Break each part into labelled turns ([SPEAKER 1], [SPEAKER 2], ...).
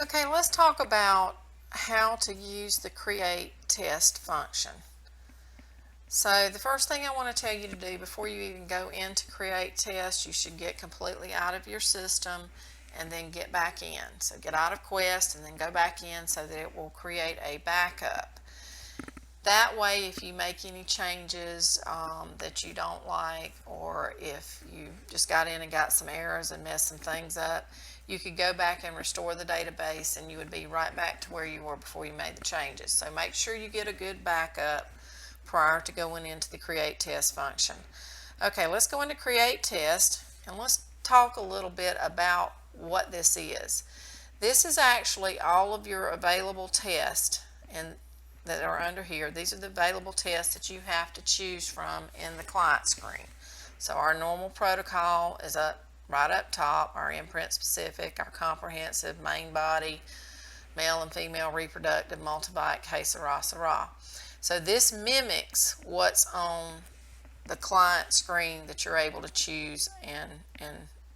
[SPEAKER 1] Okay, let's talk about how to use the create test function. So the first thing I want to tell you to do before you even go into create test, you should get completely out of your system and then get back in. So get out of Qest and then go back in so that it will create a backup. That way, if you make any changes that you don't like, or if you just got in and got some errors and messed some things up, you could go back and restore the database and you would be right back to where you were before you made the changes. So make sure you get a good backup prior to going into the create test function. Okay, let's go into create test and let's talk a little bit about what this is. This is actually all of your available tests that are under here. These are the available tests that you have to choose from in the client screen. So our normal protocol is right up top, our imprint specific, our comprehensive, main body, male and female reproductive, multivite, que sera, sera. So this mimics what's on the client screen that you're able to choose and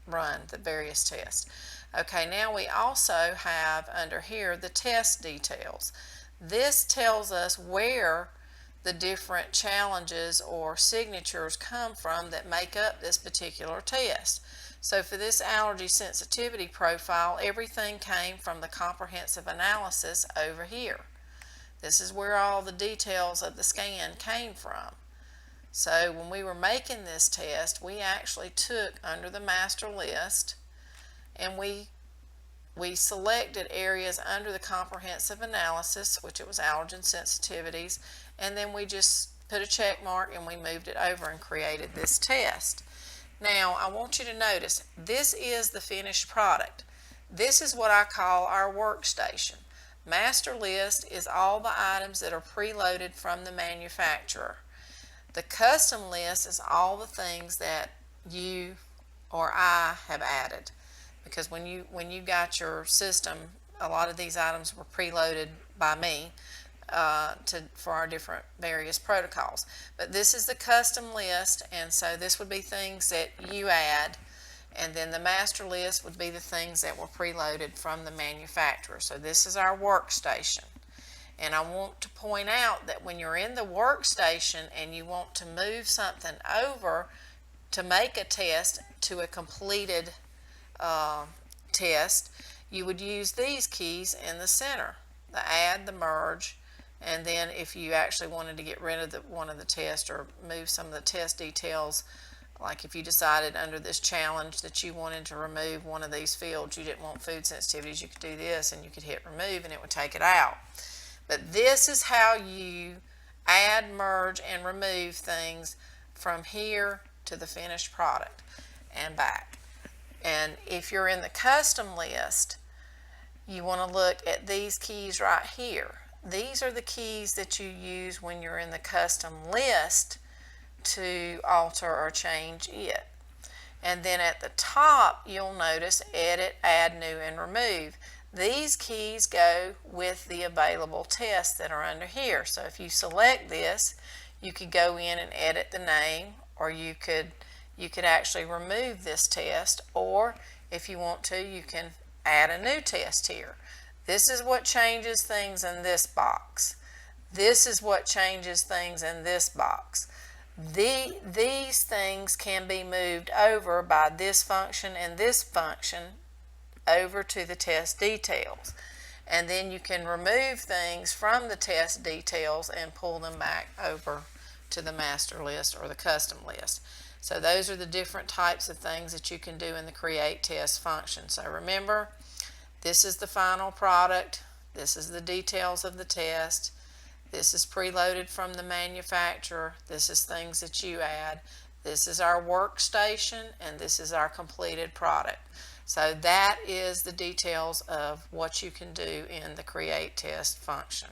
[SPEAKER 1] run the various tests. Okay, now we also have under here the test details. This tells us where the different challenges or signatures come from that make up this particular test. So for this allergy sensitivity profile, everything came from the comprehensive analysis over here. This is where all the details of the scan came from. So when we were making this test, we actually took under the master list and we selected areas under the comprehensive analysis, which it was allergen sensitivities, and then we just put a check mark and we moved it over and created this test. Now I want you to notice this is the finished product. This is what I call our workstation. Master list is all the items that are preloaded from the manufacturer. The custom list is all the things that you or I have added. Because when you got your system, a lot of these items were preloaded by me for our different various protocols. But this is the custom list, and so this would be things that you add, and then the master list would be the things that were preloaded from the manufacturer. So this is our workstation. And I want to point out that when you're in the workstation and you want to move something over to make a test to a completed test, you would use these keys in the center, the add, the merge, and then if you actually wanted to get rid of one of the tests or move some of the test details, like if you decided under this challenge that you wanted to remove one of these fields, you didn't want food sensitivities, you could do this and you could hit remove and it would take it out. But this is how you add, merge, and remove things from here to the finished product and back. And if you're in the custom list, you want to look at these keys right here. These are the keys that you use when you're in the custom list to alter or change it. And then at the top, you'll notice edit, add, new, and remove. These keys go with the available tests that are under here. So if you select this, you could go in and edit the name, or you could actually remove this test, or if you want to, you can add a new test here. This is what changes things in this box. This is what changes things in this box. These things can be moved over by this function and this function over to the test details. And then you can remove things from the test details and pull them back over to the master list or the custom list. So those are the different types of things that you can do in the create test function. So remember, this is the final product. This is the details of the test. This is preloaded from the manufacturer. This is things that you add. This is our workstation, and this is our completed product. So that is the details of what you can do in the create test function.